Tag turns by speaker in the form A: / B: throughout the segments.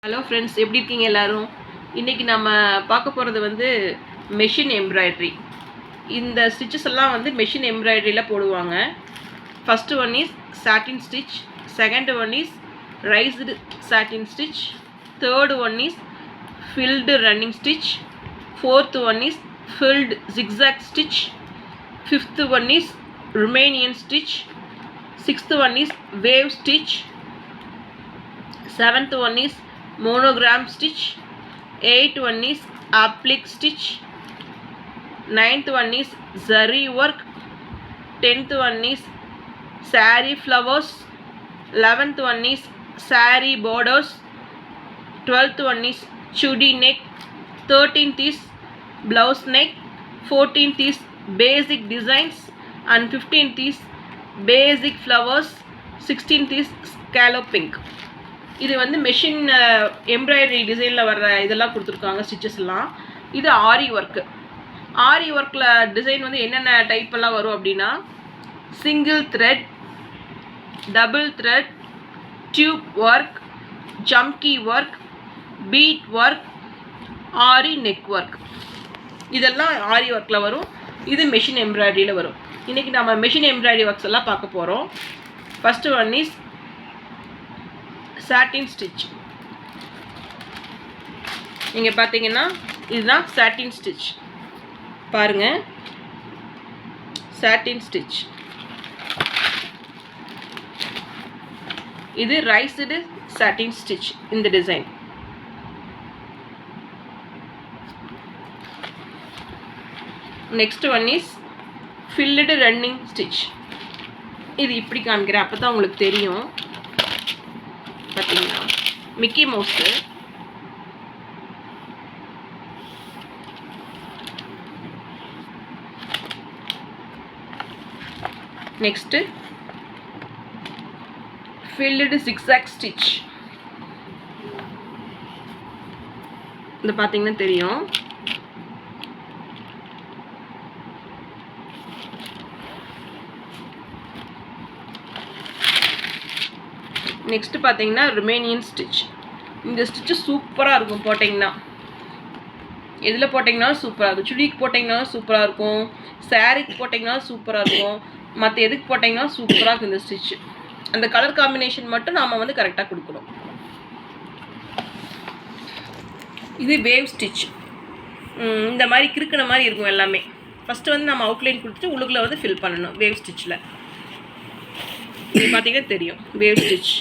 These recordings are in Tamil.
A: ஹலோ ஃப்ரெண்ட்ஸ், எப்படி இருக்கீங்க எல்லாரும்? இன்றைக்கி நம்ம பார்க்க போகிறது வந்து மெஷின் எம்ப்ராய்டரி. இந்த ஸ்டிச்சஸ் எல்லாம் வந்து மெஷின் எம்ப்ராய்டரியில் போடுவாங்க. First one is satin stitch, second one is raised satin stitch, third one is filled running stitch, fourth one is field zigzag stitch, fifth one is Romanian stitch, sixth one is wave stitch, seventh one is monogram stitch, 8th one is applique stitch, 9th one is zari work, 10th one is saree flowers, 11th one is saree borders, 12th one is chudi neck, 13th is blouse neck, 14th is basic designs, and 15th is basic flowers, 16th is scalloping. இது வந்து மெஷின் எம்ப்ராய்டரி டிசைனில் வர்ற இதெல்லாம் கொடுத்துருக்காங்க ஸ்டிச்சஸ்லாம். இது ஆரி ஒர்க்கு. ஆரி ஒர்க்கில் டிசைன் வந்து என்னென்ன டைப்பெல்லாம் வரும் அப்படின்னா single thread, double thread, tube work, ஜம்கி work, bead work, Aari neck work, இதெல்லாம் ஆரி ஒர்க்கில் வரும். இது மெஷின் எம்ப்ராய்டரியில் வரும். இன்றைக்கி நம்ம மெஷின் எம்ப்ராய்டரி ஒர்க்ஸ் எல்லாம் பார்க்க போகிறோம். First one is satin stitch. நீங்கள் பார்த்தீங்கன்னா இதுதான் சாட்டின் ஸ்டிச். பாருங்கள், சாட்டின் ஸ்டிச். இது ரைஸ்டு சாட்டின் ஸ்டிச். இந்த design next one is filled running stitch. இது இப்படி காமிக்கிறேன், அப்போ தான் உங்களுக்கு தெரியும். பார்த்தீங்கன்னா Mickey Mouse, next filled zigzag stitch. இது பார்த்தீங்கன்னா தெரியும். நெக்ஸ்ட்டு பார்த்தீங்கன்னா ருமேனியன் ஸ்டிச். இந்த ஸ்டிச்சு சூப்பராக இருக்கும். போட்டிங்கன்னா எதில் போட்டிங்கனாலும் சூப்பராக இருக்கும். சுடிக்கு போட்டிங்கனாலும் சூப்பராக இருக்கும், சாரீக்கு போட்டிங்கனாலும் சூப்பராக இருக்கும், மற்ற எதுக்கு போட்டிங்கனாலும் சூப்பராக இருக்கும் இந்த ஸ்டிச்சு. அந்த கலர் காம்பினேஷன் மட்டும் நாம் வந்து கரெக்டாக கொடுக்கணும். இது வேவ் ஸ்டிச். இந்த மாதிரி கிறுக்கின மாதிரி இருக்கும் எல்லாமே. ஃபஸ்ட்டு வந்து நம்ம அவுட்லைன் கொடுத்துட்டு உள்ளுக்குள்ளே வந்து ஃபில் பண்ணணும் வேவ் ஸ்டிச்சில். இது பார்த்தீங்கன்னா தெரியும் வேவ் ஸ்டிச்.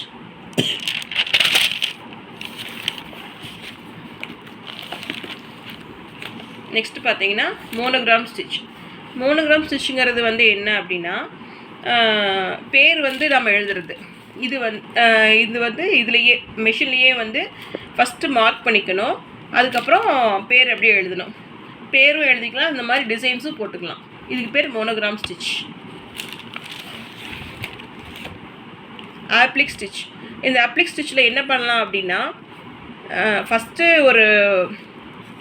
A: நெக்ஸ்ட் பார்த்தீங்கன்னா மோனோகிராம் ஸ்டிச். மோனோகிராம் ஸ்டிச்சுங்கிறது வந்து என்ன அப்படின்னா பேர் வந்து நம்ம எழுதுறது. இது வந்து இதுலேயே மெஷின்லேயே வந்து ஃபஸ்ட்டு மார்க் பண்ணிக்கணும். அதுக்கப்புறம் பேர் அப்படியே எழுதணும். பேரும் எழுதிக்கலாம், இந்த மாதிரி டிசைன்ஸும் போட்டுக்கலாம். இதுக்கு பேர் மோனோகிராம் ஸ்டிச். Oblique stitch. இந்த ஆப்ளிக் ஸ்டிச்சில் என்ன பண்ணலாம் அப்படின்னா ஃபஸ்ட்டு ஒரு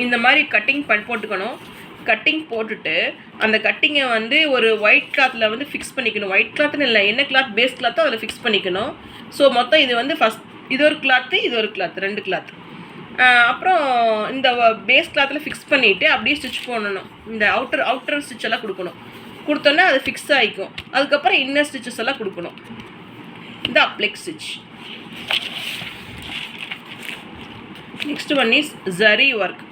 A: இந்த மாதிரி கட்டிங் போட்டுக்கணும். கட்டிங் போட்டுட்டு அந்த கட்டிங்கை வந்து ஒரு ஒயிட் கிளாத்தில் வந்து ஃபிக்ஸ் பண்ணிக்கணும். ஒயிட் கிளாத்துன்னு இல்லை, என்ன கிளாத் பேஸ் கிளாத்தோ அதில் ஃபிக்ஸ் பண்ணிக்கணும். ஸோ மொத்தம் இது வந்து இது ஒரு கிளாத்து, இது ஒரு கிளாத், 2 கிளாத். அப்புறம் இந்த பேஸ் கிளாத்தில் ஃபிக்ஸ் பண்ணிவிட்டு அப்படியே ஸ்டிச் போடணும். இந்த அவுட்டர் ஸ்டிச் எல்லாம் கொடுத்தோன்னா அது ஃபிக்ஸ் ஆகிக்கும். அதுக்கப்புறம் இன்னர் ஸ்டிச்சஸ் எல்லாம் கொடுக்கணும். இந்த applique stitch. Next one is zari work.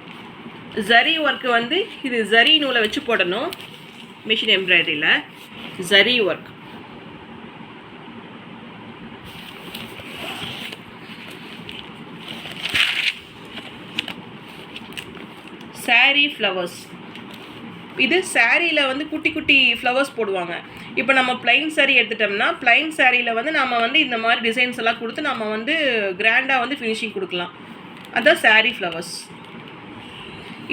A: Zari work வந்து இது ஜரி நூலை வச்சு போடணும் மிஷின் எம்ப்ராய்டரியில். ஜரி ஒர்க். சாரீ ஃப்ளவர்ஸ். இது சாரியில் வந்து குட்டி குட்டி ஃப்ளவர்ஸ் போடுவாங்க. இப்போ நம்ம பிளைன் சாரீ எடுத்துட்டோம்னா பிளைன் சாரியில் வந்து நம்ம வந்து இந்த மாதிரி டிசைன்ஸ் எல்லாம் கொடுத்து நம்ம வந்து கிராண்டாக வந்து ஃபினிஷிங் கொடுக்கலாம். அதுதான் சாரீ ஃப்ளவர்ஸ்.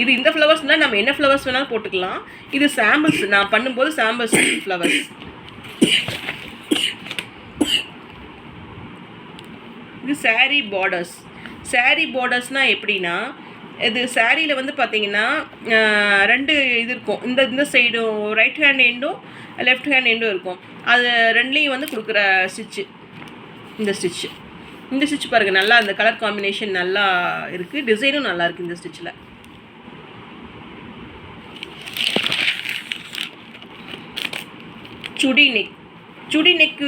A: இது இந்த ஃப்ளவர்ஸ்னால் நம்ம என்ன ஃப்ளவர்ஸ் வேணாலும் போட்டுக்கலாம். இது சாம்பிள்ஸ், நான் பண்ணும்போது சாம்பிள்ஸ் ஃப்ளவர்ஸ். இது சாரீ பார்டர்ஸ். சாரீ பார்டர்ஸ்னால் எப்படின்னா இது சாரியில் வந்து பார்த்தீங்கன்னா 2 இது இருக்கும். இந்த சைடும் ரைட் ஹேண்ட் எண்டும் லெஃப்ட் ஹேண்ட் எண்டும் இருக்கும். அது ரெண்டுலேயும் வந்து கொடுக்குற ஸ்டிச்சு இந்த ஸ்டிச்சு. இந்த ஸ்டிச் பாருங்கள், நல்லா அந்த கலர் காம்பினேஷன் நல்லா இருக்குது, டிசைனும் நல்லா இருக்குது இந்த ஸ்டிச்சில். சுடி நெக்கு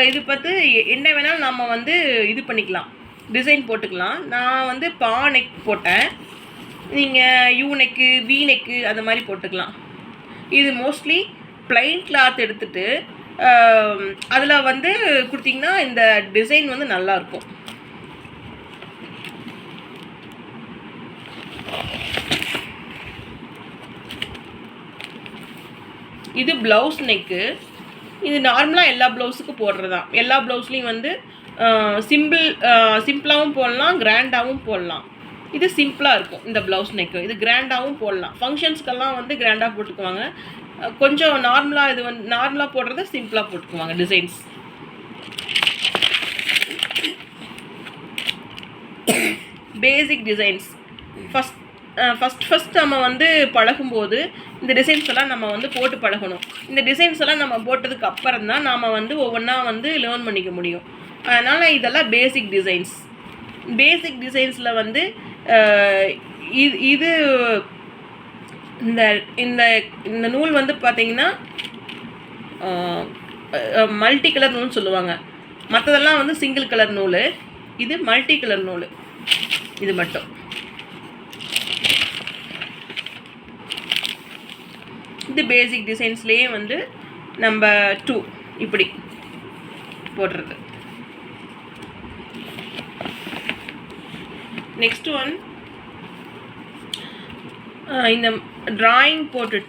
A: இது பார்த்து என்ன வேணாலும் நம்ம வந்து இது பண்ணிக்கலாம், டிசைன் போட்டுக்கலாம். நான் வந்து பா நெக் போட்டேன், நீங்கள் யூ நெக்கு, வி நெக்கு அந்த மாதிரி போட்டுக்கலாம். இது மோஸ்ட்லி பிளைன் கிளாத் எடுத்துகிட்டு அதில் வந்து கொடுத்திங்கன்னா இந்த டிசைன் வந்து நல்லாயிருக்கும். இது ப்ளவுஸ் நெக்கு. இது நார்மலாக எல்லா ப்ளவுஸுக்கும் போடுறது தான். எல்லா ப்ளவுஸ்லேயும் வந்து சிம்பிளாகவும் போடலாம், கிராண்டாகவும் போடலாம். இது சிம்பிளாக இருக்கும் இந்த ப்ளவுஸ் நெக்கு. இது கிராண்டாகவும் போடலாம், ஃபங்க்ஷன்ஸ்க்கெல்லாம் வந்து கிராண்டாக போட்டுக்குவாங்க. கொஞ்சம் நார்மலாக இது வந்து நார்மலாக போடுறத சிம்பிளாக போட்டுக்குவாங்க டிசைன்ஸ். பேசிக் டிசைன்ஸ் ஃபஸ்ட் நம்ம வந்து பழகும்போது இந்த டிசைன்ஸ் எல்லாம் நம்ம வந்து போட்டு பழகணும். இந்த டிசைன்ஸ் எல்லாம் நம்ம போட்டதுக்கு அப்புறம் தான் நாம் வந்து ஒவ்வொன்றா வந்து லேர்ன் பண்ணிக்க முடியும். அதனால் இதெல்லாம் பேசிக் டிசைன்ஸ். பேசிக் டிசைன்ஸில் வந்து இது இந்த இந்த இந்த நூல் வந்து பார்த்திங்கன்னா மல்டி கலர் நூல்னு சொல்லுவாங்க. மற்றதெல்லாம் வந்து சிங்கிள் கலர் நூல், இது மல்டி கலர் நூல். இது மட்டும் இது பேசிக் டிசைன்ஸ்லேயே வந்து நம்ம 2 இப்படி போடுறது. நெக்ஸ்ட் ஒன், இந்த டிராயிங் போட்டுட்டு